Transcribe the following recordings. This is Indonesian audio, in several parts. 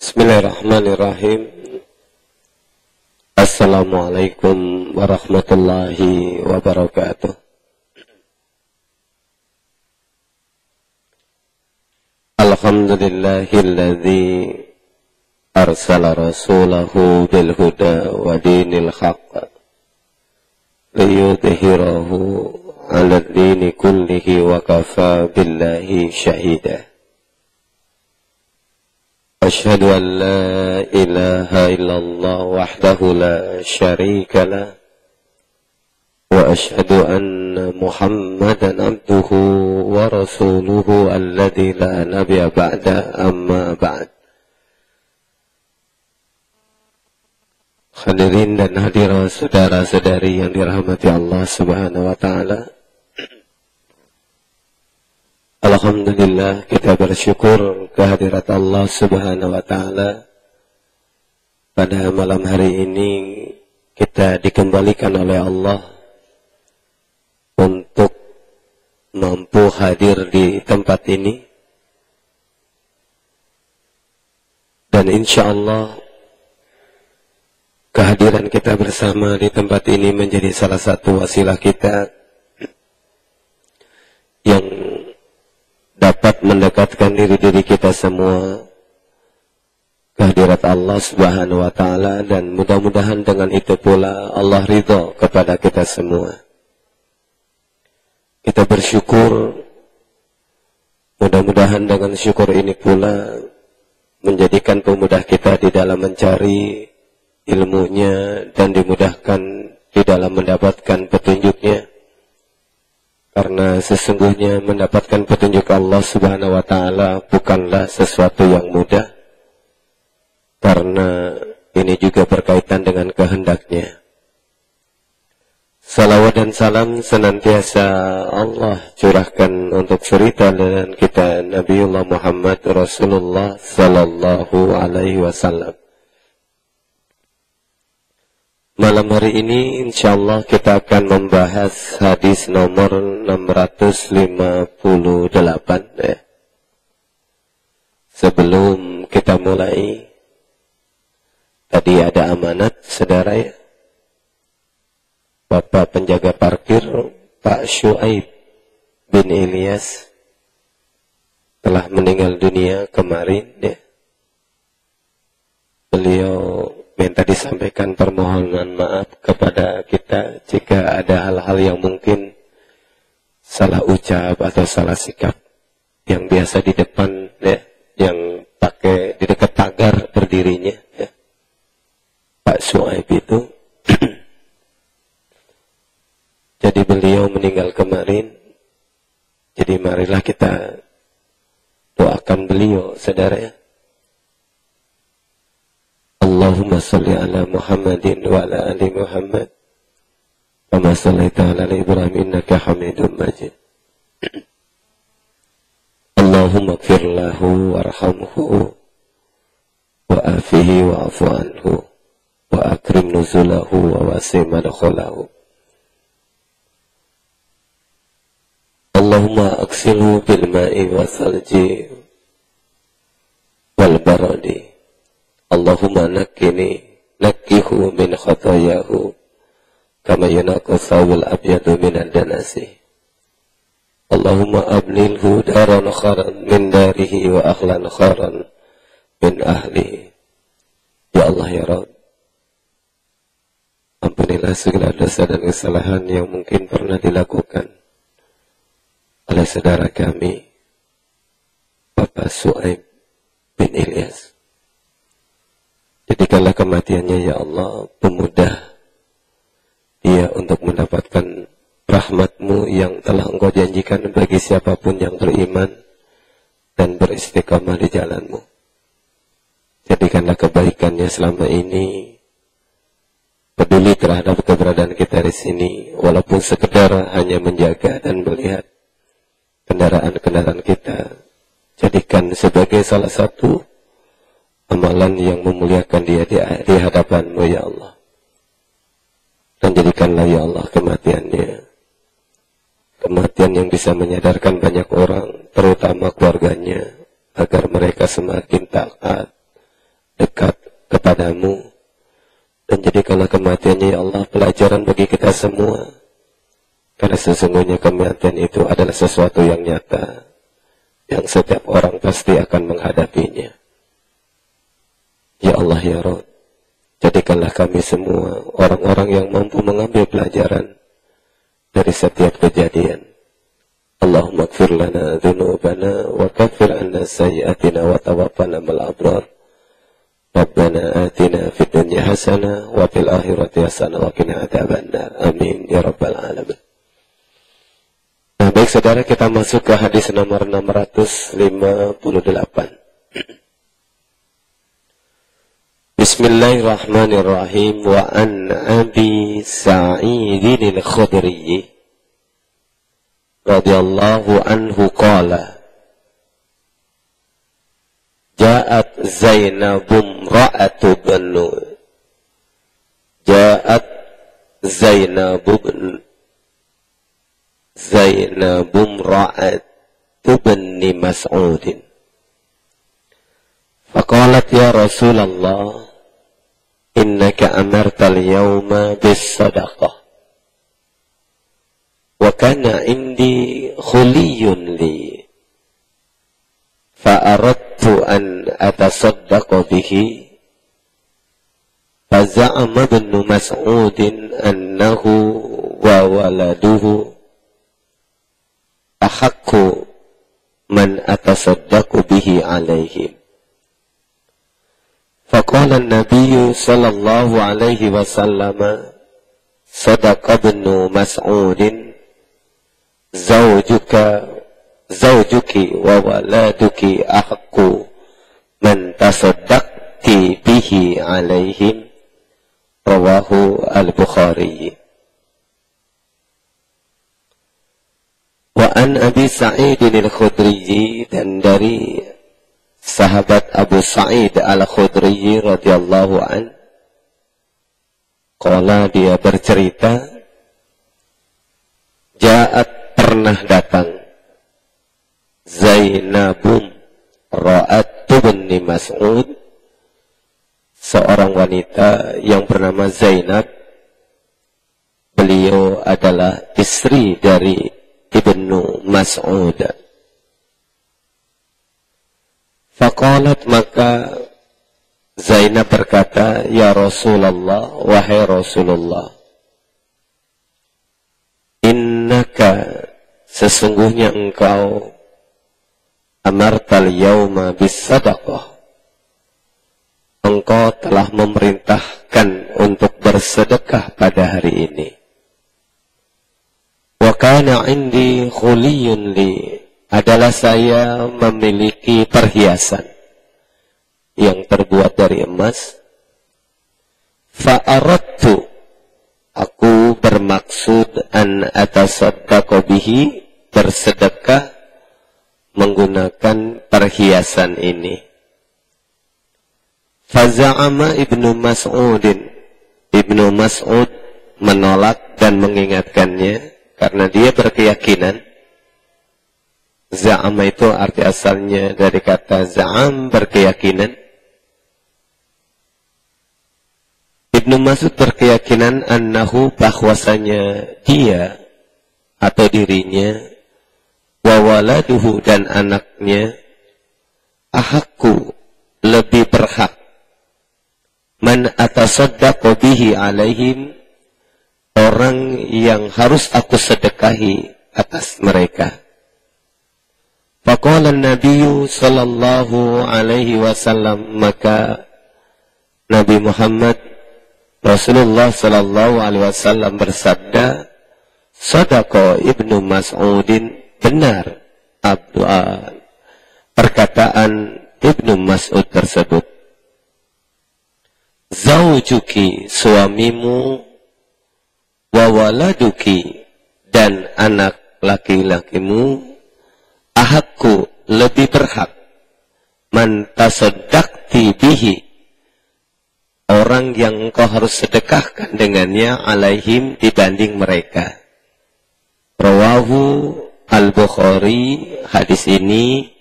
Bismillahirrahmanirrahim. Assalamualaikum warahmatullahi wabarakatuh. Alhamdulillahilladzi arsala rasulahu bil huda wa dinil haqq liyudhhirahu 'ala ad-dini kullihi wa kafa billahi shahida. أشهد أن لا إله إلا الله وحده لا شريك له وأشهد أن محمدا عبده ورسوله الذي لا نبي بعده أما بعد. Hadirin dan hadirat saudara-saudari yang dirahmati Allah Subhanahu wa taala. Alhamdulillah, kita bersyukur kehadirat Allah Subhanahu wa taala. Pada malam hari ini kita dikembalikan oleh Allah untuk mampu hadir di tempat ini. Dan insya Allah kehadiran kita bersama di tempat ini menjadi salah satu wasilah kita yang dapat mendekatkan diri kita semua kehadirat Allah Subhanahu wa taala, dan mudah-mudahan dengan itu pula Allah ridha kepada kita semua. Kita bersyukur, mudah-mudahan dengan syukur ini pula menjadikan pemudah kita di dalam mencari ilmunya dan dimudahkan di dalam mendapatkan petunjuknya. Karena sesungguhnya mendapatkan petunjuk Allah Subhanahu wa taala bukanlah sesuatu yang mudah, karena ini juga berkaitan dengan kehendaknya. Salawat dan salam senantiasa Allah curahkan untuk suri teladan kita Nabiullah Muhammad Rasulullah sallallahu alaihi wasallam. Malam hari ini insyaallah kita akan membahas hadis nomor 658 ya. Sebelum kita mulai, tadi ada amanat saudara ya. Bapak penjaga parkir Pak Syuaib bin Ilyas telah meninggal dunia kemarin ya. Beliau minta disampaikan permohonan maaf kepada kita jika ada hal-hal yang mungkin salah ucap atau salah sikap. Yang biasa di depan ya, yang pakai di dekat pagar berdirinya ya. Pak Suaib itu jadi beliau meninggal kemarin. Jadi marilah kita doakan beliau saudara ya. Allahumma salli ala Muhammadin wa ala ali Muhammad kama sallaita ala Ibrahim innaka Hamidum Majid. Allahumma ighfir lahu warhamhu wa afihi wa'fu anhu wa akrim nuzulahu wa wasi' madkhalahu. Allahumma aksilhu bil ma'i wa thalji wal baradi. Allahumma nakkihu min khatayahu kama yunaqqa thawbul abyadu min ad-danasi. Allahumma ablilhu daran kharan min darihi wa ahlan kharan min ahlihi. Ya Allah ya Rabb, ampunilah segala dosa dan kesalahan yang mungkin pernah dilakukan oleh saudara kami Bapak Suaib bin Ilyas. Jadikanlah kematiannya ya Allah pemudah dia untuk mendapatkan rahmat-Mu yang telah Engkau janjikan bagi siapapun yang beriman dan beristiqamah di jalan-Mu. Jadikanlah kebaikannya selama ini peduli terhadap keberadaan kita di sini, walaupun sekedar hanya menjaga dan melihat kendaraan-kendaraan kita. Jadikan sebagai salah satu amalan yang memuliakan dia di hadapan-Mu ya Allah. Dan jadikanlah ya Allah kematiannya kematian yang bisa menyadarkan banyak orang, terutama keluarganya, agar mereka semakin taat, dekat kepadamu, dan jadikanlah kematiannya ya Allah pelajaran bagi kita semua, karena sesungguhnya kematian itu adalah sesuatu yang nyata, yang setiap orang pasti akan menghadapinya. Ya Allah ya Rabb, jadikanlah kami semua orang-orang yang mampu mengambil pelajaran dari setiap kejadian. Allahumma ighfir lana dhunubana wa kaffir anna sayyi'atina wa tawaffana ma'al abrar. Rabbana atina fid dunya hasanah wa fil akhirati hasanah wa qina adzabannar. Amin ya rabbal alamin. Nah, baik saudara, kita masuk ke hadis nomor 658. Bismillahirrahmanirrahim. Wa an Abi Sa'idin al-Khudri radhiyallahu anhu qala Ja'at Zainabum ra'atu banu Ja'at Zainabum ra'atu bani Mas'udin faqalat ya Rasulullah innaka amarta al-yawma bis-sadaqah wa kana indi khuliyun li fa'aradtu an atasaddaqa bihi faza'ama ibnu Mas'udin annahu wa waladuhu ahaqqu man atasaddaqu bihi alaihim faqala an-nabiyyu sallallahu alaihi wasallam sadaqa ibnu Mas'udin zawjuki wa waladuki ahaqqu man tasaddaqti bihi alaihim rawahu al-Bukhari. Wa an Abi Sa'id al-Khudri, dan dari sahabat Abu Sa'id al-Khudri radhiyallahu an, qala dia bercerita, ja'at pernah datang Zainabum ra'atu bani Mas'ud, seorang wanita yang bernama Zainab. Beliau adalah istri dari Ibnu Mas'ud. Faqalat, maka Zainab berkata, ya Rasulullah, wahai Rasulullah, innaka, sesungguhnya engkau, amartal yawma bis-sadaqah, engkau telah memerintahkan untuk bersedekah pada hari ini. Wa kana indi khuliyun li, adalah saya memiliki perhiasan yang terbuat dari emas. Fa'aradtu, aku bermaksud an atasaddaqo bihi, bersedekah menggunakan perhiasan ini. Faza'ama Ibnu Mas'udin, Ibnu Mas'ud menolak dan mengingatkannya, karena dia berkeyakinan. Za'ama itu arti asalnya dari kata za'am, berkeyakinan. Ibnu Mas'ud berkeyakinan annahu, bahwasanya dia atau dirinya, wa waladuhu, dan anaknya, ahaqqu, lebih berhak, man atasaddaqu bihi alaihim, orang yang harus aku sedekahi atas mereka. Faqala an-nabiyyu sallallahu alaihi wasallam, maka Nabi Muhammad Rasulullah sallallahu alaihi wasallam bersabda, sadaqa Ibnu Mas'udin, benar perkataan Ibnu Mas'ud tersebut. Zawjuki, suamimu, wa waladuki, dan anak laki-lakimu, ahaqqu, lebih berhak, man tasaddaqti bihi, orang yang engkau harus sedekahkan dengannya, alaihim, dibanding mereka. Rawahu al-Bukhari, hadis ini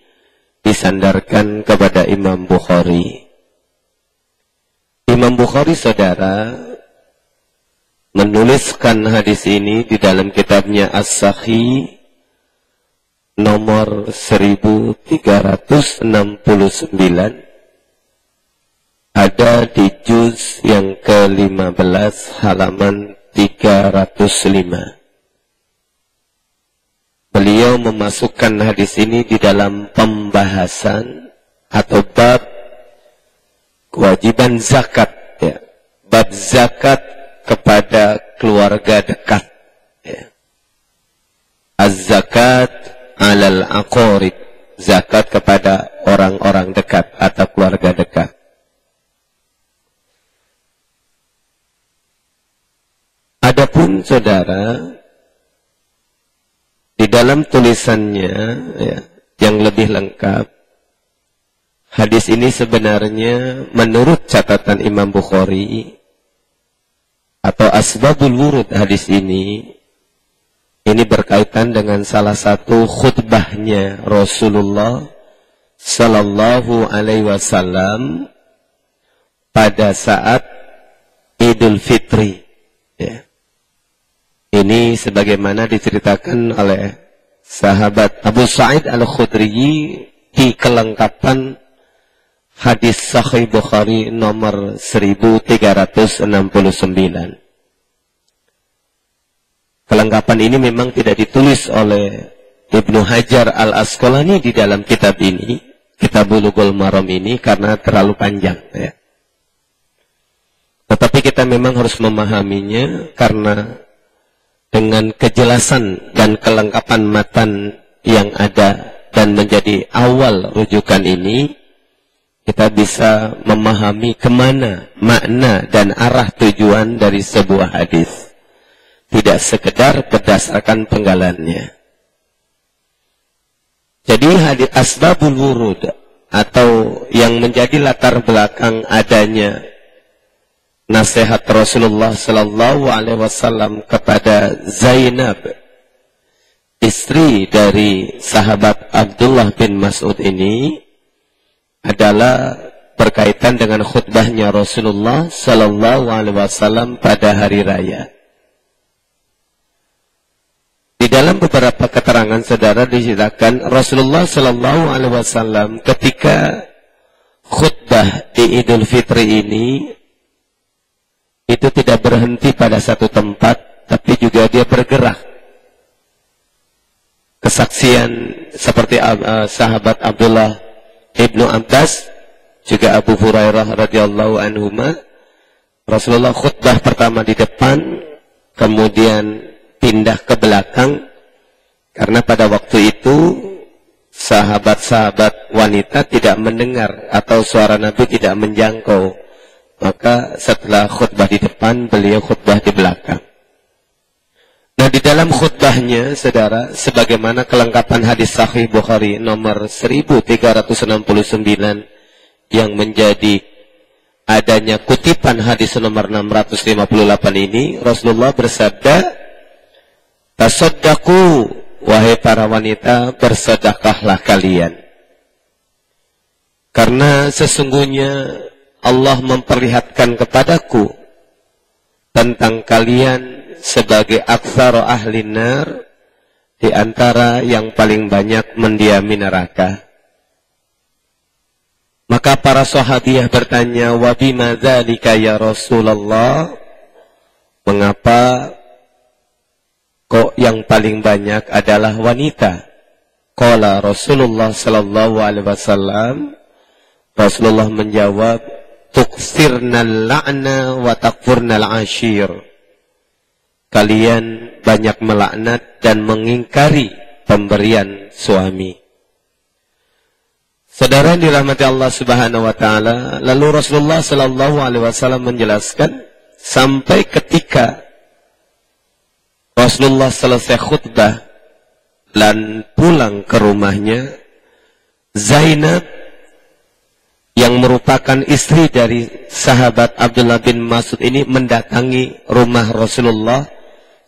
disandarkan kepada Imam Bukhari. Imam Bukhari, saudara, menuliskan hadis ini di dalam kitabnya As-Sahih nomor 1369, ada di juz yang ke-15 halaman 305. Beliau memasukkan hadis ini di dalam pembahasan atau bab kewajiban zakat, ya. Bab zakat kepada keluarga dekat, ya. Az-zakat 'alal aqarib, zakat kepada orang-orang dekat atau keluarga dekat. Adapun saudara, di dalam tulisannya, ya, yang lebih lengkap, hadis ini sebenarnya menurut catatan Imam Bukhari atau asbabul wurud hadis ini berkaitan dengan salah satu khutbahnya Rasulullah Sallallahu Alaihi Wasallam pada saat Idul Fitri, ya. Ini sebagaimana diceritakan oleh sahabat Abu Sa'id Al-Khudri di kelengkapan hadis Sahih Bukhari nomor 1369. Kelengkapan ini memang tidak ditulis oleh Ibnu Hajar Al-Asqalani di dalam kitab ini, Kitab Bulughul Maram ini, karena terlalu panjang, ya. Tetapi kita memang harus memahaminya karena dengan kejelasan dan kelengkapan matan yang ada dan menjadi awal rujukan ini, kita bisa memahami kemana makna dan arah tujuan dari sebuah hadis, tidak sekedar berdasarkan penggalannya. Jadi hadis asbabul wurud atau yang menjadi latar belakang adanya nasihat Rasulullah Sallallahu Alaihi Wasallam kepada Zainab, istri dari sahabat Abdullah bin Mas'ud ini, adalah berkaitan dengan khutbahnya Rasulullah Sallallahu Alaihi Wasallam pada hari raya. Di dalam beberapa keterangan saudara diceritakan Rasulullah Sallallahu Alaihi Wasallam ketika khutbah di Idul Fitri ini itu tidak berhenti pada satu tempat, tapi juga dia bergerak. Kesaksian seperti sahabat Abdullah Ibnu Abbas, juga Abu Hurairah radhiyallahu anhuma, Rasulullah khutbah pertama di depan, kemudian pindah ke belakang, karena pada waktu itu sahabat-sahabat wanita tidak mendengar atau suara Nabi tidak menjangkau. Maka setelah khutbah di depan, beliau khutbah di belakang. Nah, di dalam khutbahnya, saudara, sebagaimana kelengkapan hadis Sahih Bukhari nomor 1369 yang menjadi adanya kutipan hadis nomor 658 ini, Rasulullah bersabda, "Tasaddaqu, wahai para wanita, bersedekahlah kalian. Karena sesungguhnya Allah memperlihatkan kepadaku tentang kalian sebagai aktsara ahli nar, di antara yang paling banyak mendiami neraka." Maka para sahabiah bertanya, "Wa bima dzalika ya Rasulullah?" Mengapa kok yang paling banyak adalah wanita? Qala Rasulullah sallallahu alaihi wasallam, Rasulullah menjawab, "Tuksirnal la'na wa takfurnal ashir." Kalian banyak melaknat dan mengingkari pemberian suami. Saudara yang dirahmati Allah Subhanahu wa taala, lalu Rasulullah sallallahu alaihi wasallam menjelaskan sampai ketika Rasulullah selesai khutbah dan pulang ke rumahnya, Zainab yang merupakan istri dari sahabat Abdullah bin Mas'ud ini mendatangi rumah Rasulullah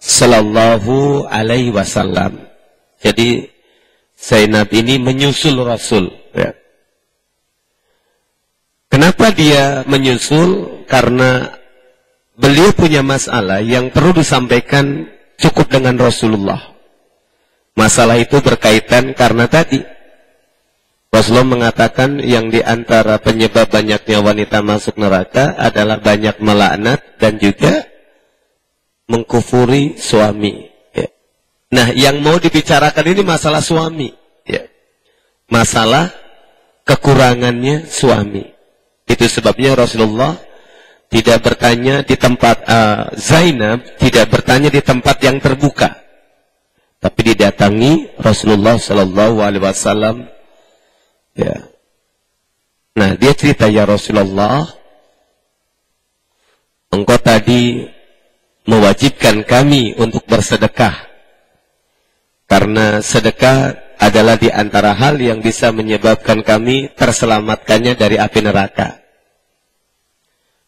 Sallallahu Alaihi Wasallam. Jadi Zainab ini menyusul Rasul. Ya. Kenapa dia menyusul? karena beliau punya masalah yang perlu disampaikan cukup dengan Rasulullah. Masalah itu berkaitan karena tadi Rasulullah mengatakan yang diantara penyebab banyaknya wanita masuk neraka adalah banyak melaknat dan juga mengkufuri suami. Ya. Nah, yang mau dibicarakan ini masalah suami. Ya. Masalah kekurangannya suami. Itu sebabnya Rasulullah tidak bertanya di tempat Zainab, tidak bertanya di tempat yang terbuka. Tapi didatangi Rasulullah Sallallahu Alaihi Wasallam. Ya. Nah, dia cerita, ya Rasulullah, engkau tadi mewajibkan kami untuk bersedekah. Karena sedekah adalah di antara hal yang bisa menyebabkan kami terselamatkannya dari api neraka.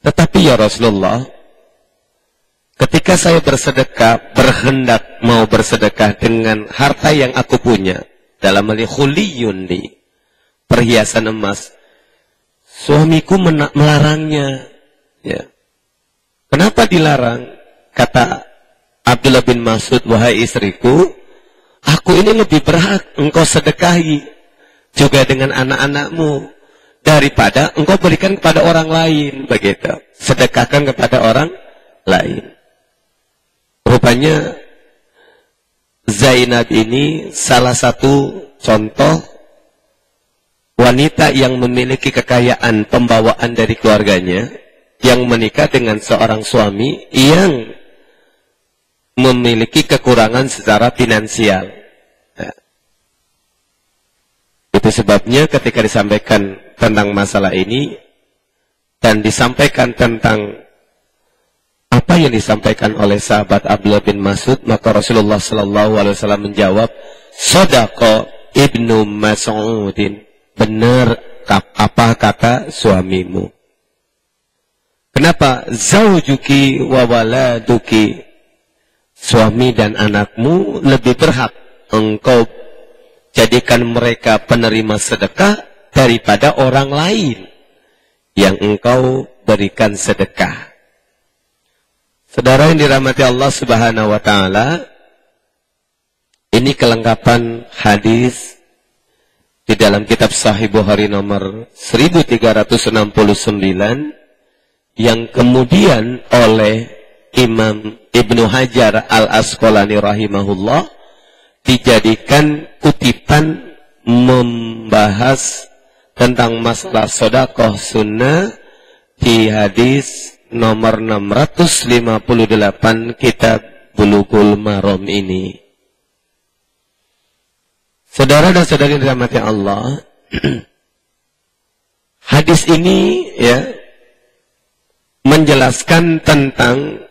Tetapi ya Rasulullah, ketika saya bersedekah, berhendak mau bersedekah dengan harta yang aku punya, dalam hal khuliyun di perhiasan emas, suamiku melarangnya. Ya. Kenapa dilarang? Kata Abdullah bin Mas'ud, wahai istriku, aku ini lebih berhak engkau sedekahi juga dengan anak-anakmu daripada engkau berikan kepada orang lain. Begitu. Sedekahkan kepada orang lain. Rupanya Zainab ini salah satu contoh wanita yang memiliki kekayaan pembawaan dari keluarganya, yang menikah dengan seorang suami yang memiliki kekurangan secara finansial. Nah, itu sebabnya ketika disampaikan tentang masalah ini dan disampaikan tentang apa yang disampaikan oleh sahabat Abdullah bin Mas'ud, maka Rasulullah Sallallahu Alaihi Wasallam menjawab, Shadaqa Ibnu Mas'udin, benar apa kata suamimu. Kenapa? Zaujuki wa waladuki, suami dan anakmu lebih berhak engkau jadikan mereka penerima sedekah daripada orang lain yang engkau berikan sedekah. Saudara yang dirahmati Allah Subhanahu wa taala, ini kelengkapan hadis di dalam kitab Sahih Bukhari nomor 1369 yang kemudian oleh Imam Ibnu Hajar Al-Asqalani rahimahullah dijadikan kutipan membahas tentang masalah sedekah sunnah di hadis nomor 658 kitab Bulughul Maram ini. Saudara dan saudari dirahmati Allah, hadis ini ya menjelaskan tentang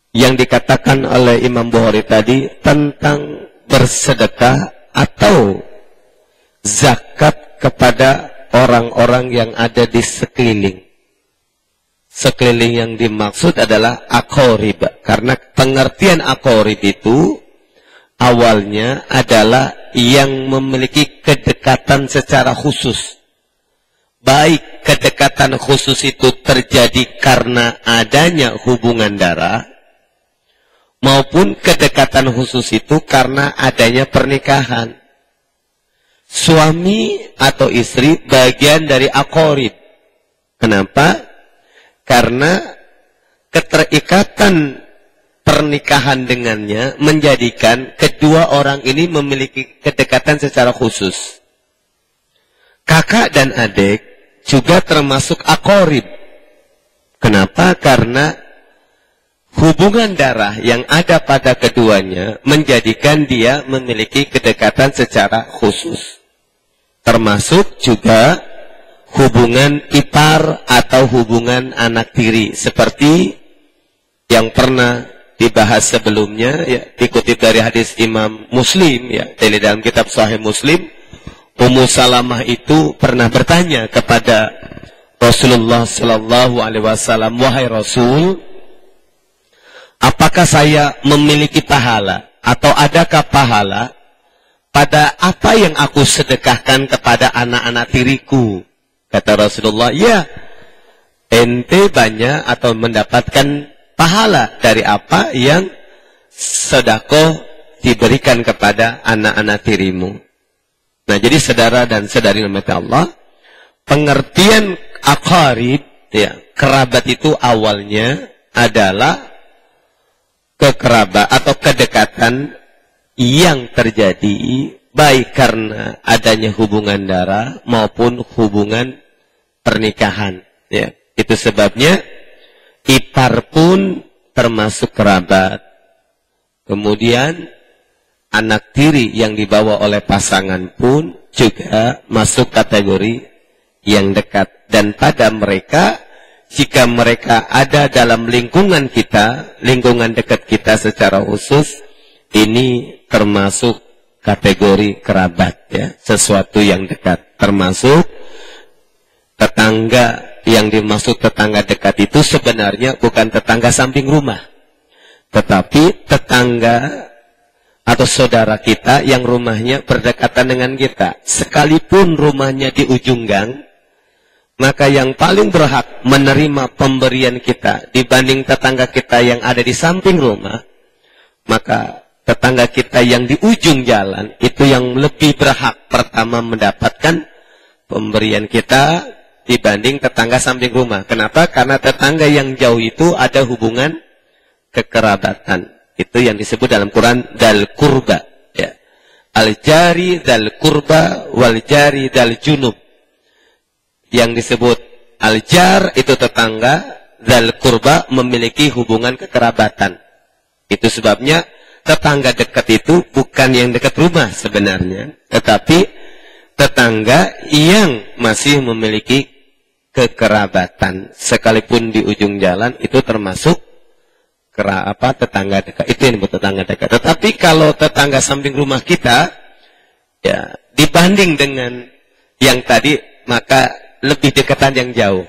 yang dikatakan oleh Imam Bukhari tadi tentang bersedekah atau zakat kepada orang-orang yang ada di sekeliling. Sekeliling yang dimaksud adalah aqarib, karena pengertian aqarib itu awalnya adalah yang memiliki kedekatan secara khusus. Baik kedekatan khusus itu terjadi karena adanya hubungan darah, maupun kedekatan khusus itu karena adanya pernikahan. Suami atau istri bagian dari aqarib. Kenapa? Karena keterikatan pernikahan dengannya menjadikan kedua orang ini memiliki kedekatan secara khusus. Kakak dan adik juga termasuk aqarib. Kenapa? Karena hubungan darah yang ada pada keduanya menjadikan dia memiliki kedekatan secara khusus. Termasuk juga hubungan ipar atau hubungan anak tiri. Seperti yang pernah dibahas sebelumnya, ya, dikutip dari hadis Imam Muslim, ya, dari dalam kitab Sahih Muslim, Ummu Salamah itu pernah bertanya kepada Rasulullah Sallallahu Alaihi Wasallam, wahai Rasul, apakah saya memiliki pahala atau adakah pahala pada apa yang aku sedekahkan kepada anak-anak tiriku? Kata Rasulullah, ya. ente banyak atau mendapatkan pahala dari apa yang sedekah diberikan kepada anak-anak tirimu. Nah, jadi saudara dan saudari rahmati Allah, pengertian aqarib, ya, kerabat itu awalnya adalah kekerabat atau kedekatan yang terjadi baik karena adanya hubungan darah maupun hubungan pernikahan. Ya, itu sebabnya ipar pun termasuk kerabat. Kemudian anak tiri yang dibawa oleh pasangan pun juga masuk kategori yang dekat. Dan pada mereka, jika mereka ada dalam lingkungan kita, lingkungan dekat kita secara khusus, ini termasuk kategori kerabat, ya, sesuatu yang dekat. Termasuk tetangga. Yang dimaksud tetangga dekat itu sebenarnya bukan tetangga samping rumah, tetapi tetangga atau saudara kita yang rumahnya berdekatan dengan kita. Sekalipun rumahnya di ujung gang, maka yang paling berhak menerima pemberian kita dibanding tetangga kita yang ada di samping rumah, maka tetangga kita yang di ujung jalan itu yang lebih berhak pertama mendapatkan pemberian kita dibanding tetangga samping rumah. Kenapa? Karena tetangga yang jauh itu ada hubungan kekerabatan. Itu yang disebut dalam Quran dal kurba. Ya. Al-jari dal kurba wal jari dal junub. Yang disebut al-jar itu tetangga, dal kurba memiliki hubungan kekerabatan. Itu sebabnya tetangga dekat itu bukan yang dekat rumah sebenarnya, tetapi tetangga yang masih memiliki kekerabatan, sekalipun di ujung jalan itu termasuk tetangga dekat. Itu yang disebut tetangga dekat. Tetapi kalau tetangga samping rumah kita, ya, dibanding dengan yang tadi, maka lebih dekatan yang jauh.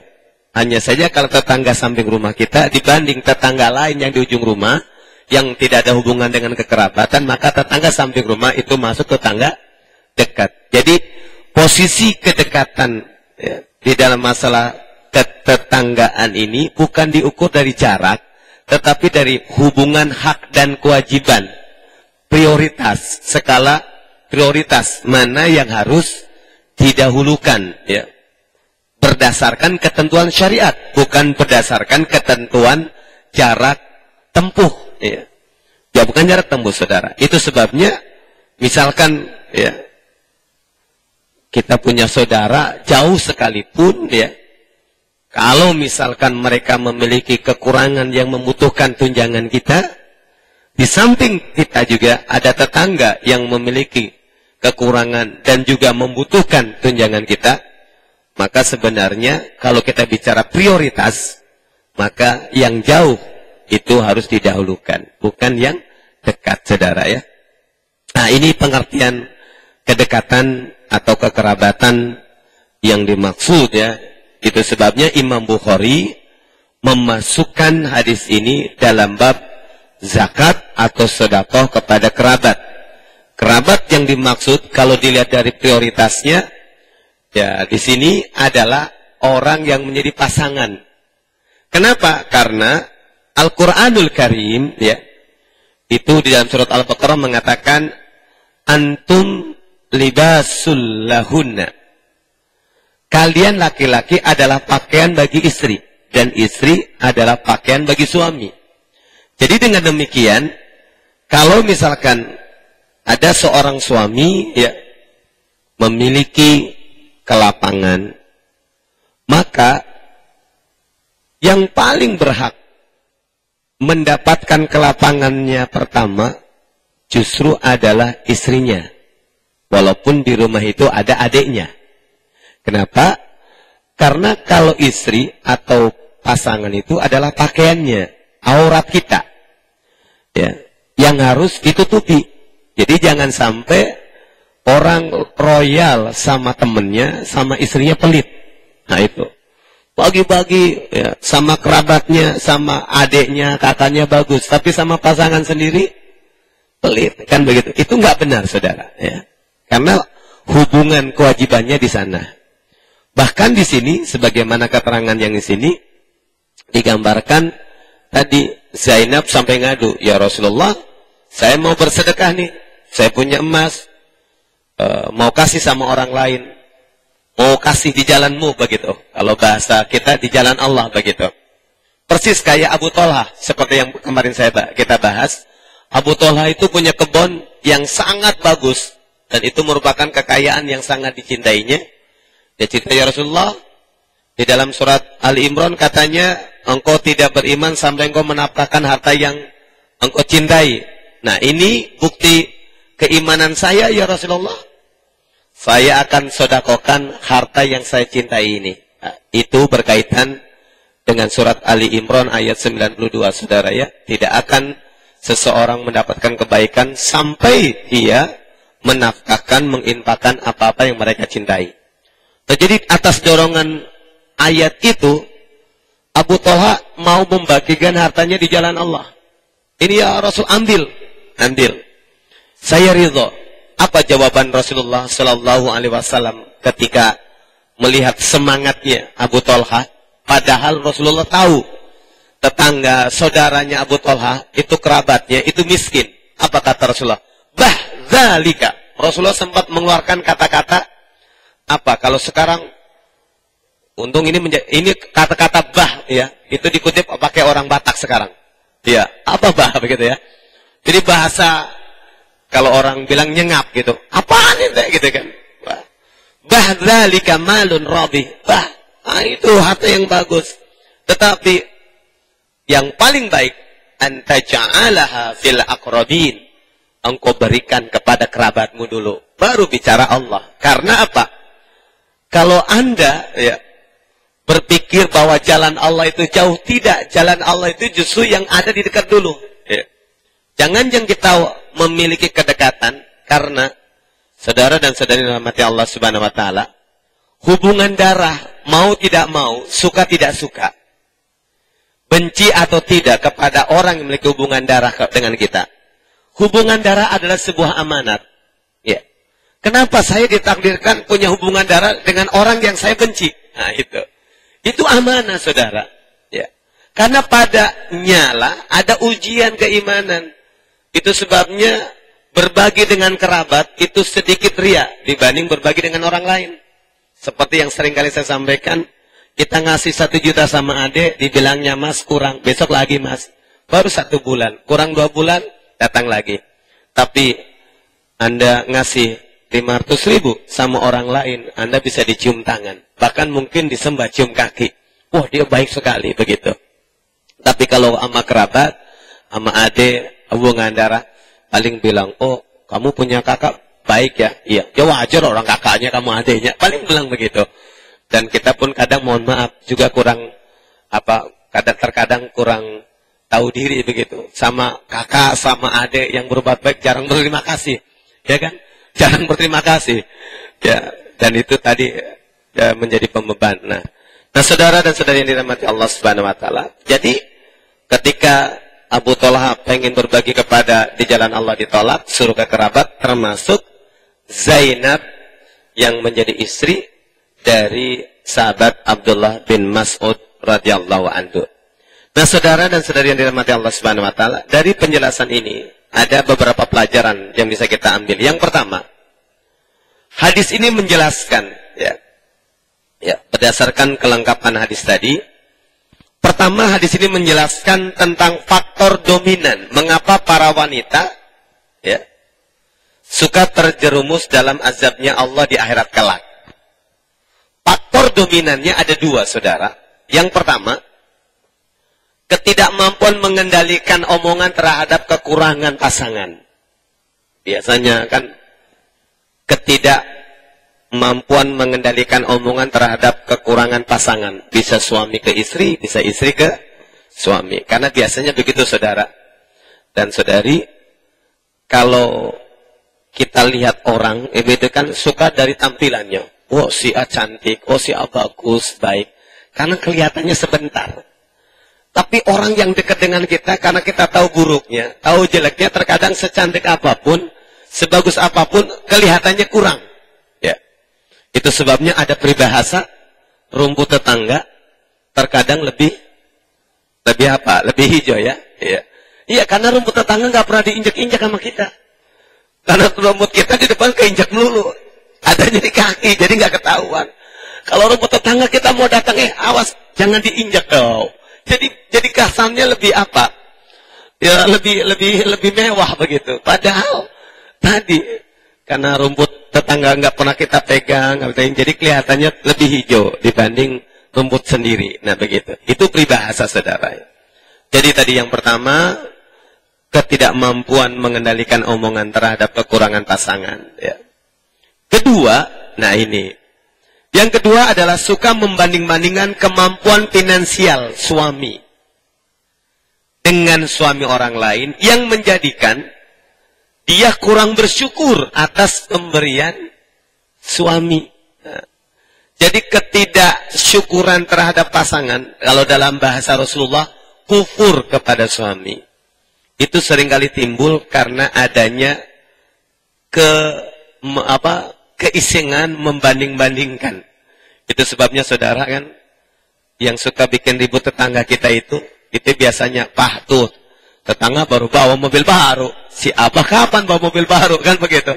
Hanya saja kalau tetangga samping rumah kita dibanding tetangga lain yang di ujung rumah yang tidak ada hubungan dengan kekerabatan, maka tetangga samping rumah itu masuk tetangga dekat. Jadi posisi kedekatan, ya, di dalam masalah ketetanggaan ini bukan diukur dari jarak, tetapi dari hubungan hak dan kewajiban. Prioritas, skala prioritas, mana yang harus didahulukan, ya. Berdasarkan ketentuan syariat, bukan berdasarkan ketentuan jarak tempuh, ya. Ya, bukan jarak tempuh, saudara. Itu sebabnya, misalkan, ya, kita punya saudara jauh sekalipun, ya, kalau misalkan mereka memiliki kekurangan yang membutuhkan tunjangan kita, di samping kita juga ada tetangga yang memiliki kekurangan dan juga membutuhkan tunjangan kita, maka sebenarnya kalau kita bicara prioritas, maka yang jauh itu harus didahulukan, bukan yang dekat, saudara, ya. Nah, ini pengertian kedekatan atau kekerabatan yang dimaksud, ya. Itu sebabnya Imam Bukhari memasukkan hadis ini dalam bab zakat atau sedekah kepada kerabat. Kerabat yang dimaksud kalau dilihat dari prioritasnya, ya, di sini adalah orang yang menjadi pasangan. Kenapa? Karena Al-Qur'anul Karim, ya, itu di dalam surat Al-Baqarah mengatakan antum libasul lahunna. Kalian laki-laki adalah pakaian bagi istri, dan istri adalah pakaian bagi suami. Jadi dengan demikian, kalau misalkan ada seorang suami, ya, memiliki kelapangan, maka yang paling berhak mendapatkan kelapangannya pertama justru adalah istrinya. Walaupun di rumah itu ada adiknya. Kenapa? Karena kalau istri atau pasangan itu adalah pakaiannya, aurat kita, ya, yang harus ditutupi. Jadi jangan sampai orang royal sama temennya, sama istrinya pelit. Nah itu, bagi-bagi, ya, sama kerabatnya, sama adiknya, kakaknya bagus, tapi sama pasangan sendiri pelit, kan begitu? Itu nggak benar, saudara. Ya. Karena hubungan kewajibannya di sana. Bahkan di sini, sebagaimana keterangan yang di sini, digambarkan tadi Zainab sampai ngadu, ya Rasulullah, saya mau bersedekah nih, saya punya emas, mau kasih sama orang lain, mau kasih di jalanmu begitu. Kalau bahasa kita di jalan Allah begitu. Persis kayak Abu Thalha, seperti yang kemarin kita bahas. Abu Thalha itu punya kebun yang sangat bagus, dan itu merupakan kekayaan yang sangat dicintainya. Dia cerita, ya Rasulullah, di dalam surat Ali Imran katanya, engkau tidak beriman sampai engkau menafkahkan harta yang engkau cintai. Nah, ini bukti keimanan saya, ya Rasulullah. Saya akan sodakokan harta yang saya cintai ini. Nah, itu berkaitan dengan surat Ali Imran ayat 92, saudara ya. Tidak akan seseorang mendapatkan kebaikan sampai dia menafkahkan, menginfakkan apa-apa yang mereka cintai. Nah, jadi atas dorongan ayat itu, Abu Thalha mau membagikan hartanya di jalan Allah. Ini ya Rasul, ambil. Saya ridho. Apa jawaban Rasulullah Sallallahu Alaihi Wasallam ketika melihat semangatnya Abu Thalha? Padahal Rasulullah tahu tetangga saudaranya Abu Thalha itu kerabatnya itu miskin. Apa kata Rasulullah? Dzalika. Rasulullah sempat mengeluarkan kata-kata apa? Kalau sekarang, untung ini kata-kata ya, itu dikutip pakai orang Batak sekarang. Ya, apa begitu ya? Jadi bahasa kalau orang bilang nyengap gitu, apaan itu gitu kan? Dzalika malun rabi. Itu harta yang bagus. Tetapi yang paling baik, anta ja'alaha fil aqrabin. Engkau berikan kepada kerabatmu dulu, baru bicara Allah. Karena apa? Kalau Anda ya berpikir bahwa jalan Allah itu jauh, tidak. Jalan Allah itu justru yang ada di dekat dulu. Ya. Jangan kita memiliki kedekatan, karena saudara dan saudari rahmati Allah Subhanahu wa taala, hubungan darah mau tidak mau, suka tidak suka, benci atau tidak kepada orang yang memiliki hubungan darah dengan kita. Hubungan darah adalah sebuah amanat. Ya. Kenapa saya ditakdirkan punya hubungan darah dengan orang yang saya benci? Nah, itu amanah, saudara. Ya. Karena padanya lah ada ujian keimanan. Itu sebabnya berbagi dengan kerabat itu sedikit ria dibanding berbagi dengan orang lain. Seperti yang sering kali saya sampaikan, kita ngasih 1 juta sama adik, dibilangnya mas kurang, besok lagi mas. Baru 1 bulan, kurang 2 bulan, datang lagi. Tapi Anda ngasih 500.000 sama orang lain, Anda bisa dicium tangan. Bahkan mungkin disembah cium kaki. Wah, dia baik sekali, begitu. Tapi kalau sama kerabat, sama adik, hubungan darah, paling bilang, oh, kamu punya kakak, baik ya? Iya. Ya wajar orang kakaknya, kamu adiknya. Paling bilang begitu. Dan kita pun kadang, mohon maaf, juga kurang, terkadang kurang tahu diri begitu. Sama kakak, sama adik yang berbuat baik, jarang berterima kasih. Ya kan? Jarang berterima kasih. Ya, dan itu tadi ya, menjadi pembeban. Nah, saudara dan saudari yang dirahmati Allah Subhanahu wa taala. Jadi, ketika Abu Thalha pengen berbagi kepada di jalan Allah ditolak, suruh ke kerabat, termasuk Zainab yang menjadi istri dari sahabat Abdullah bin Mas'ud radhiyallahu anhu. Nah, saudara dan saudari yang dirahmati Allah Subhanahu wa taala, dari penjelasan ini ada beberapa pelajaran yang bisa kita ambil. Yang pertama, hadis ini menjelaskan ya, berdasarkan kelengkapan hadis tadi. Pertama, hadis ini menjelaskan tentang faktor dominan, mengapa para wanita ya suka terjerumus dalam azabnya Allah di akhirat kelak. Faktor dominannya ada 2, saudara. Yang pertama, ketidakmampuan mengendalikan omongan terhadap kekurangan pasangan. Biasanya kan ketidakmampuan mengendalikan omongan terhadap kekurangan pasangan. Bisa suami ke istri, bisa istri ke suami. Karena biasanya begitu, saudara dan saudari. Kalau kita lihat orang, itu kan suka dari tampilannya. Oh, si A cantik, oh si A bagus, baik. Karena kelihatannya sebentar. Tapi orang yang dekat dengan kita, karena kita tahu buruknya, tahu jeleknya, terkadang secantik apapun, sebagus apapun, kelihatannya kurang. Ya. Itu sebabnya ada peribahasa, rumput tetangga, terkadang lebih Lebih apa? Lebih hijau ya. Iya. Iya, karena rumput tetangga nggak pernah diinjak-injak sama kita. Karena rumput kita di depan keinjak melulu. Adanya di kaki, jadi nggak ketahuan. Kalau rumput tetangga kita mau datang, awas, jangan diinjak kau. Jadi kesannya lebih apa? Ya lebih mewah begitu. Padahal tadi karena rumput tetangga nggak pernah kita pegang, jadi kelihatannya lebih hijau dibanding rumput sendiri. Nah begitu. Itu peribahasa saudara. Jadi tadi yang pertama, ketidakmampuan mengendalikan omongan terhadap kekurangan pasangan. Ya. Kedua, nah ini. Yang kedua adalah suka membanding-bandingkan kemampuan finansial suami dengan suami orang lain yang menjadikan dia kurang bersyukur atas pemberian suami. Nah, jadi ketidaksyukuran terhadap pasangan, kalau dalam bahasa Rasulullah, kufur kepada suami. Itu seringkali timbul karena adanya keisengan membanding-bandingkan. Itu sebabnya saudara kan, yang suka bikin ribut tetangga kita itu biasanya, tuh, tetangga baru bawa mobil baru. Si Abah kapan bawa mobil baru? Kan begitu.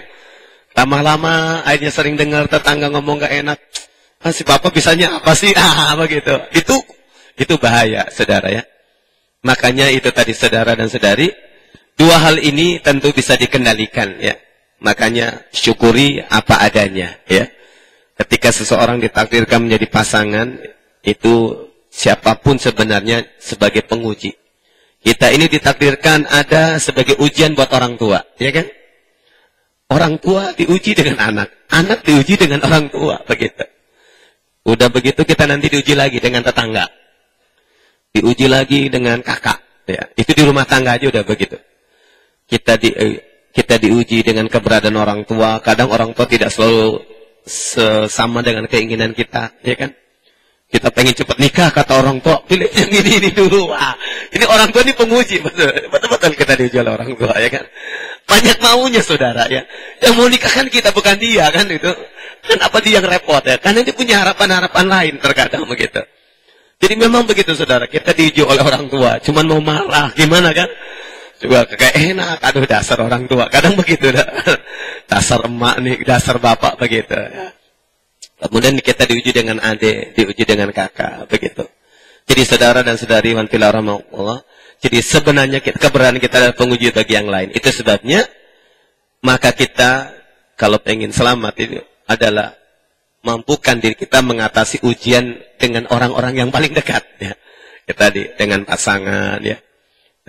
Lama-lama akhirnya sering dengar tetangga ngomong gak enak. Si Bapak bisanya apa sih? Begitu. Itu bahaya, saudara ya. Makanya itu tadi saudara dan saudari, dua hal ini tentu bisa dikendalikan ya. Makanya syukuri apa adanya ya. Ketika seseorang ditakdirkan menjadi pasangan, itu siapapun sebenarnya sebagai penguji. Kita ini ditakdirkan ada sebagai ujian buat orang tua, ya kan? Orang tua diuji dengan anak, anak diuji dengan orang tua, begitu. Udah begitu kita nanti diuji lagi dengan tetangga. Diuji lagi dengan kakak, ya. Itu di rumah tangga aja udah begitu. Kita diuji dengan keberadaan orang tua. Kadang orang tua tidak selalu sama dengan keinginan kita, ya kan? Kita pengen cepat nikah, kata orang tua, pilih yang ini dulu. Wah, ini orang tua ini penguji, betul kita diuji oleh orang tua, ya kan? Banyak maunya saudara, ya. Yang mau nikah kan kita, bukan dia, kan itu. Kenapa dia yang repot ya? Karena dia punya harapan-harapan lain terkadang begitu. Jadi memang begitu saudara, kita diuji oleh orang tua, cuman mau marah, gimana kan? Coba kayak enak, aduh dasar orang tua, kadang begitu dah. Dasar emak nih, dasar bapak begitu. Ya. Kemudian kita diuji dengan adik, diuji dengan kakak, begitu. Jadi saudara dan saudari wanfillah rahmatullah, jadi sebenarnya keberadaan kita adalah penguji bagi yang lain. Itu sebabnya, maka kita kalau pengen selamat itu adalah mampukan diri kita mengatasi ujian dengan orang-orang yang paling dekat. Ya. Kita dengan pasangan, ya.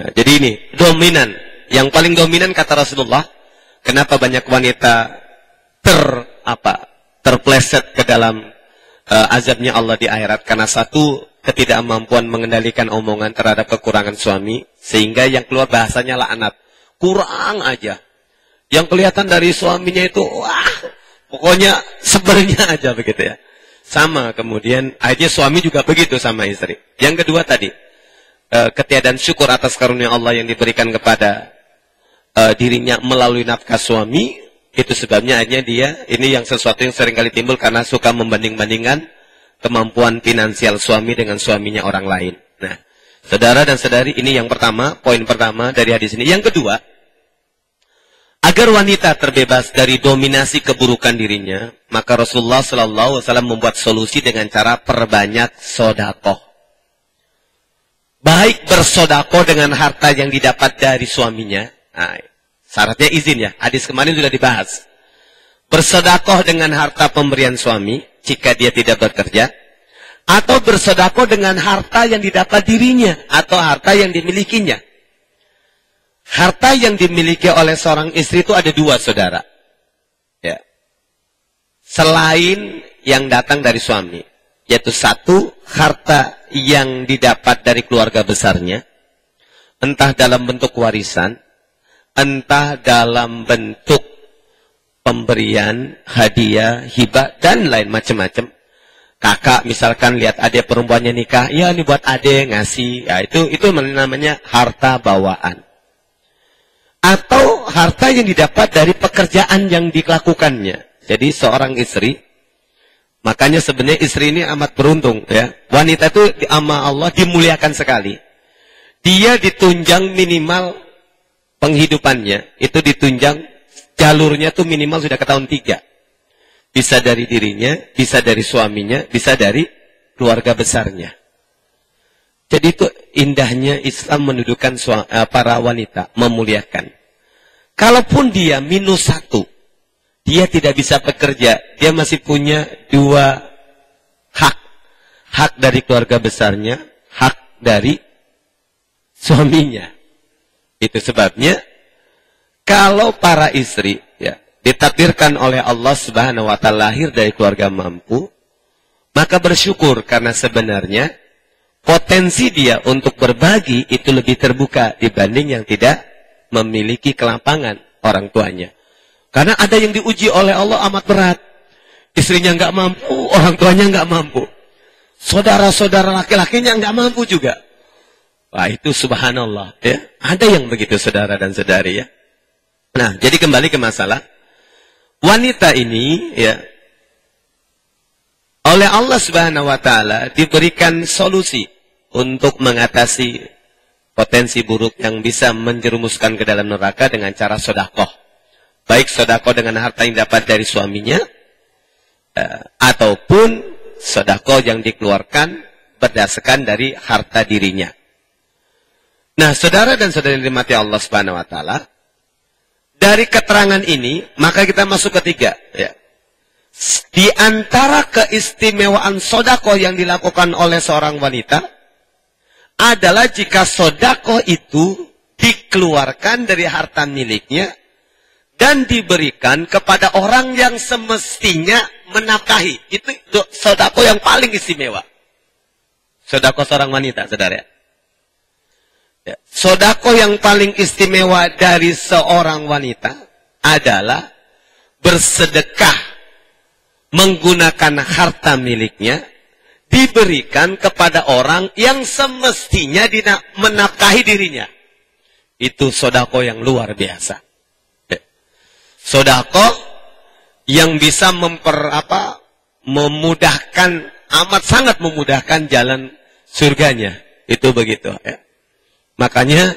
Nah, jadi ini dominan, yang paling dominan kata Rasulullah. Kenapa banyak wanita terpleset ke dalam azabnya Allah di akhirat? Karena satu, ketidakmampuan mengendalikan omongan terhadap kekurangan suami, sehingga yang keluar bahasanya laknat. Kurang aja. Yang kelihatan dari suaminya itu, wah, pokoknya sebelnya aja begitu ya. Sama kemudian akhirnya suami juga begitu sama istri. Yang kedua tadi, ketiadaan syukur atas karunia Allah yang diberikan kepada dirinya melalui nafkah suami. Itu sebabnya akhirnya dia, ini yang sesuatu yang sering kali timbul karena suka membanding-bandingkan kemampuan finansial suami dengan suaminya orang lain. Nah, saudara dan saudari, ini yang pertama, poin pertama dari hadis ini. Yang kedua, agar wanita terbebas dari dominasi keburukan dirinya, maka Rasulullah SAW membuat solusi dengan cara perbanyak sodakoh. Baik bersodakoh dengan harta yang didapat dari suaminya. Nah, syaratnya izin ya. Hadis kemarin sudah dibahas. Bersodakoh dengan harta pemberian suami jika dia tidak bekerja. Atau bersodakoh dengan harta yang didapat dirinya. Atau harta yang dimilikinya. Harta yang dimiliki oleh seorang istri itu ada dua saudara. Ya. Selain yang datang dari suami. Yaitu satu, harta yang didapat dari keluarga besarnya. Entah dalam bentuk warisan. Entah dalam bentuk pemberian, hadiah, hibah, dan lain macam-macam. Kakak misalkan lihat adik perempuannya nikah, ya ini buat adik ngasih. Ya itu namanya harta bawaan. Atau harta yang didapat dari pekerjaan yang dilakukannya. Jadi seorang istri, makanya sebenarnya istri ini amat beruntung ya. Wanita itu sama Allah dimuliakan sekali. dia ditunjang minimal penghidupannya, itu ditunjang jalurnya tuh minimal sudah ke tahun 3. Bisa dari dirinya, bisa dari suaminya, bisa dari keluarga besarnya. Jadi itu indahnya Islam mendudukan para wanita, memuliakan. Kalaupun dia -1, dia tidak bisa bekerja, dia masih punya 2 hak. Hak dari keluarga besarnya, hak dari suaminya. Itu sebabnya, kalau para istri, ya, ditakdirkan oleh Allah Subhanahu wa Ta'ala lahir dari keluarga mampu, maka bersyukur karena sebenarnya potensi dia untuk berbagi itu lebih terbuka dibanding yang tidak memiliki kelapangan orang tuanya. Karena ada yang diuji oleh Allah amat berat. Istrinya nggak mampu, orang tuanya nggak mampu. Saudara-saudara laki-lakinya nggak mampu juga. Wah, itu subhanallah, ya. Ada yang begitu saudara dan saudari, ya. Nah, jadi kembali ke masalah wanita ini, ya, oleh Allah Subhanahu wa Ta'ala diberikan solusi untuk mengatasi potensi buruk yang bisa menjerumuskan ke dalam neraka dengan cara sedekah. Baik sedekah dengan harta yang dapat dari suaminya, ataupun sedekah yang dikeluarkan berdasarkan dari harta dirinya. Nah, saudara dan saudari yang dirahmati Allah Subhanahu wa Ta'ala, dari keterangan ini, maka kita masuk ketiga. Ya. Di antara keistimewaan sedekah yang dilakukan oleh seorang wanita, adalah jika sedekah itu dikeluarkan dari harta miliknya, dan diberikan kepada orang yang semestinya menafkahi. Itu sedekah yang paling istimewa. Sedekah seorang wanita, saudara. Ya. Sedekah yang paling istimewa dari seorang wanita adalah bersedekah menggunakan harta miliknya diberikan kepada orang yang semestinya menafkahi dirinya. Itu sedekah yang luar biasa. Ya. Sedekah yang bisa memudahkan, amat sangat memudahkan jalan surganya. Itu begitu, ya. Makanya,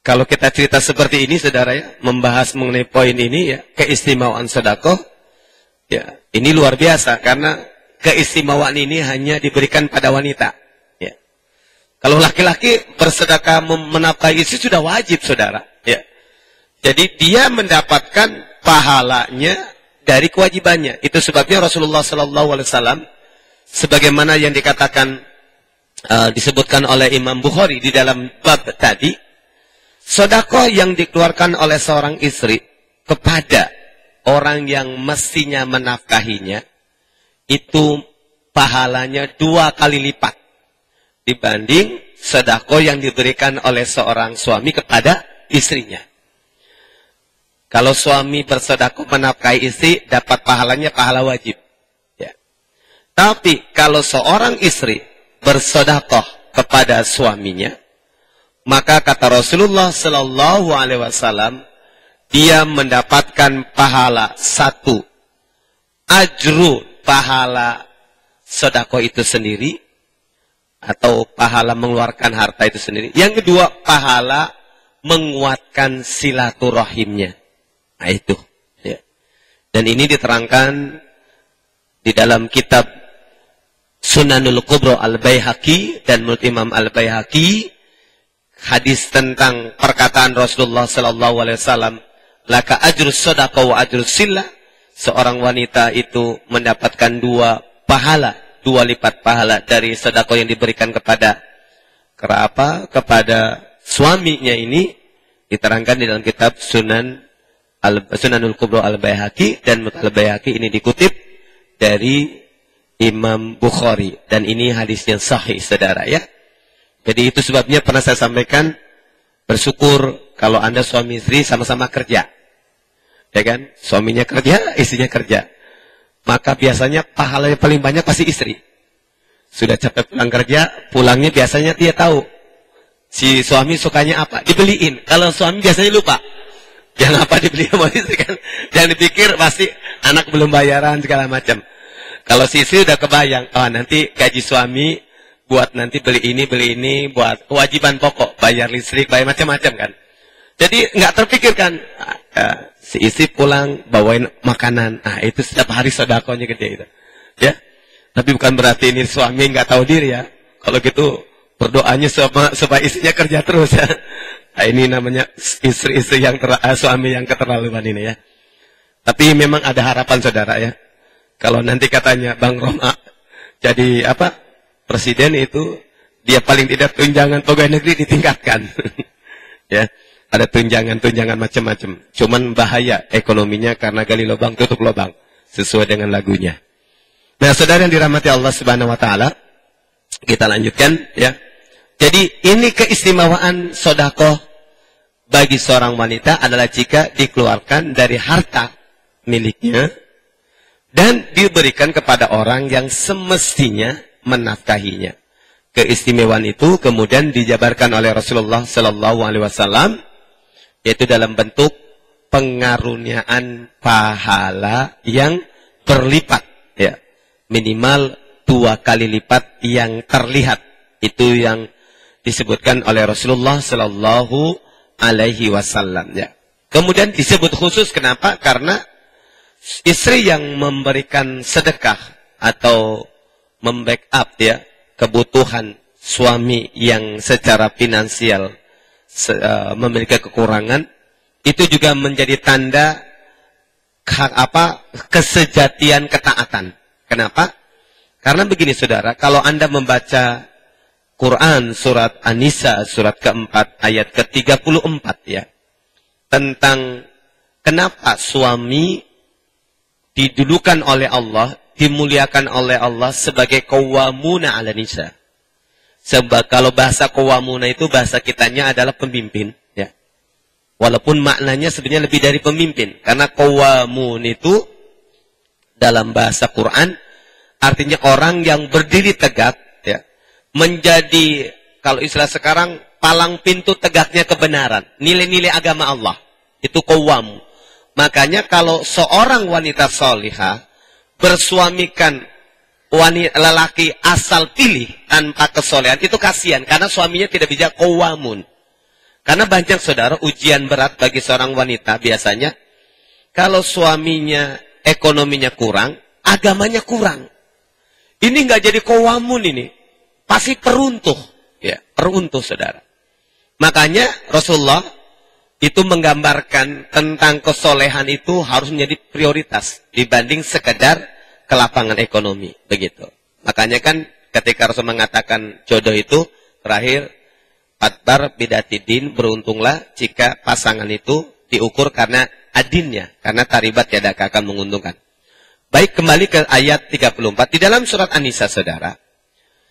kalau kita cerita seperti ini, saudara, ya, membahas mengenai poin ini, ya, keistimewaan sedekah, ya, ini luar biasa, karena keistimewaan ini hanya diberikan pada wanita. Ya. Kalau laki-laki bersedekah menafkahi istri sudah wajib, saudara. Ya. Jadi dia mendapatkan pahalanya dari kewajibannya. Itu sebabnya Rasulullah SAW, sebagaimana yang dikatakan, disebutkan oleh Imam Bukhari di dalam bab tadi, sedekah yang dikeluarkan oleh seorang istri kepada orang yang mestinya menafkahinya, itu pahalanya 2 kali lipat dibanding sedekah yang diberikan oleh seorang suami kepada istrinya. Kalau suami bersedekah menafkahi istri, dapat pahalanya pahala wajib. Ya. Tapi kalau seorang istri bersedekah kepada suaminya, maka kata Rasulullah Sallallahu Alaihi Wasallam, dia mendapatkan pahala 1, ajru, pahala sedekah itu sendiri, atau pahala mengeluarkan harta itu sendiri. Yang kedua, pahala menguatkan silaturahimnya. Nah itu. Ya. Dan ini diterangkan di dalam kitab Sunanul Kubro Al-Baihaqi dan Menurut Imam Al-Baihaqi, hadis tentang perkataan Rasulullah Sallallahu Alaihi Wasallam, laka ajrus sedekah wa ajrus silah, seorang wanita itu mendapatkan 2 pahala, 2 lipat pahala dari sedekah yang diberikan kepada suaminya. Ini diterangkan di dalam kitab Sunanul Kubro Al-Baihaqi dan Menurut Al-Baihaqi. Ini dikutip dari Imam Bukhari, dan ini hadisnya sahih, saudara, ya. Jadi itu sebabnya pernah saya sampaikan, bersyukur kalau Anda suami istri sama-sama kerja, ya kan? Suaminya kerja, istrinya kerja, maka biasanya pahalanya paling banyak pasti istri. Sudah capek pulang kerja, pulangnya biasanya dia tahu si suami sukanya apa, dibeliin. Kalau suami biasanya lupa yang apa dibeli sama istri, kan? Jangan dipikir pasti anak belum bayaran segala macam. Kalau si istri udah kebayang, oh nanti gaji suami buat nanti beli ini, buat kewajiban pokok, bayar listrik, bayar macam-macam kan. Jadi nggak terpikirkan, si istri pulang bawain makanan, itu setiap hari sedekahnya gede itu, ya. Tapi bukan berarti ini suami nggak tahu diri ya. Kalau gitu berdoanya supaya istrinya kerja terus ya. Nah, ini namanya istri-istri yang suami yang keterlaluan ini ya. Tapi memang ada harapan saudara ya. Kalau nanti katanya Bang Roma jadi presiden itu, dia paling tidak tunjangan pegawai negeri ditingkatkan. Ya, ada tunjangan macam-macam. Cuman bahaya ekonominya karena gali lubang tutup lubang sesuai dengan lagunya. Nah, saudara yang dirahmati Allah Subhanahu wa taala, kita lanjutkan ya. Jadi ini keistimewaan sedekah bagi seorang wanita adalah jika dikeluarkan dari harta miliknya dan diberikan kepada orang yang semestinya menafkahinya. Keistimewaan itu kemudian dijabarkan oleh Rasulullah Sallallahu Alaihi Wasallam, yaitu dalam bentuk pengaruniaan pahala yang berlipat, ya, minimal 2 kali lipat yang terlihat. Itu yang disebutkan oleh Rasulullah Sallallahu Alaihi Wasallam. Ya. Kemudian disebut khusus kenapa? Karena istri yang memberikan sedekah atau membackup ya kebutuhan suami yang secara finansial memiliki kekurangan, itu juga menjadi tanda kesejatian ketaatan. Kenapa? Karena begini saudara, kalau Anda membaca Quran surat An-Nisa surat keempat ayat ke-34 ya, tentang kenapa suami didudukan oleh Allah, dimuliakan oleh Allah sebagai qawwamuna 'ala nisa. Sebab kalau bahasa qawwamuna itu bahasa kitanya adalah pemimpin, ya. Walaupun maknanya sebenarnya lebih dari pemimpin, karena qawwamun itu dalam bahasa Quran artinya orang yang berdiri tegak, ya. Menjadi kalau istilah sekarang palang pintu tegaknya kebenaran, nilai-nilai agama Allah. Itu qawwam. Makanya kalau seorang wanita salihah bersuamikan lelaki asal pilih tanpa kesolehan, itu kasihan karena suaminya tidak bisa qawamun. Karena banyak saudara ujian berat bagi seorang wanita biasanya kalau suaminya ekonominya kurang, agamanya kurang. Ini nggak jadi qawamun ini, pasti peruntuh, ya, peruntuh saudara. Makanya Rasulullah itu menggambarkan tentang kesolehan itu harus menjadi prioritas dibanding sekedar kelapangan ekonomi, begitu. Makanya kan ketika Rasul mengatakan jodoh itu terakhir fatbar bidatidin, beruntunglah jika pasangan itu diukur karena adinnya, karena taribat yadaka akan menguntungkan. Baik, kembali ke ayat 34 di dalam surat An-Nisa saudara.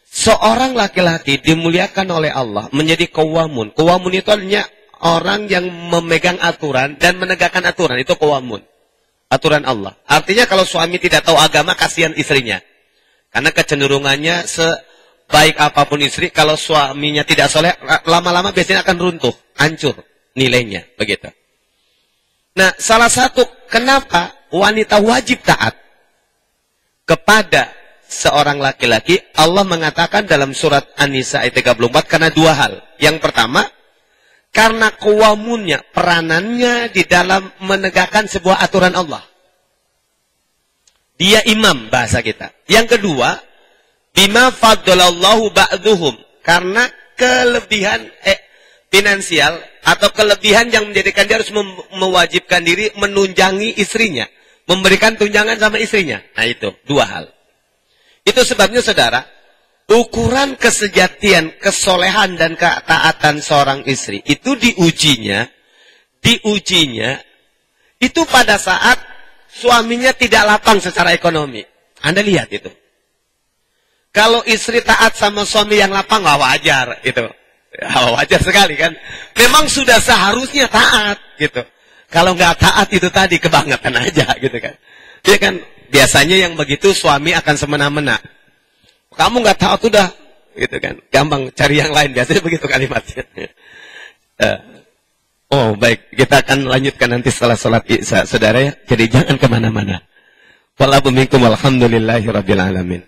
Seorang laki-laki dimuliakan oleh Allah menjadi qawamun. Qawamun itu artinya orang yang memegang aturan dan menegakkan aturan, itu qawamun. Aturan Allah. Artinya kalau suami tidak tahu agama, kasihan istrinya. Karena kecenderungannya sebaik apapun istri, kalau suaminya tidak soleh, lama-lama biasanya akan runtuh, hancur nilainya. Begitu. Nah, salah satu kenapa wanita wajib taat kepada seorang laki-laki, Allah mengatakan dalam surat An-Nisa ayat 34, karena 2 hal. Yang pertama, karena qawamunnya, peranannya di dalam menegakkan sebuah aturan Allah. Dia imam bahasa kita. Yang kedua, bima faddalallahu ba'duhum, karena kelebihan finansial atau kelebihan yang menjadikan dia harus mewajibkan diri menunjangi istrinya, memberikan tunjangan sama istrinya. Nah itu 2 hal. Itu sebabnya saudara, ukuran kesejatian, kesolehan dan ketaatan seorang istri itu diujinya itu pada saat suaminya tidak lapang secara ekonomi. Anda lihat itu. Kalau istri taat sama suami yang lapang, wajar itu. Wajar sekali kan. Memang sudah seharusnya taat gitu. Kalau nggak taat itu tadi kebangetan aja gitu kan. Dia kan biasanya yang begitu suami akan semena-mena. Kamu nggak taat udah, gitu kan? Gampang cari yang lain, biasanya begitu kalimatnya. Oh baik, kita akan lanjutkan nanti setelah sholat isya, saudara ya. Jadi jangan kemana-mana. Wallahu minkum, walhamdulillahi rabbil alamin.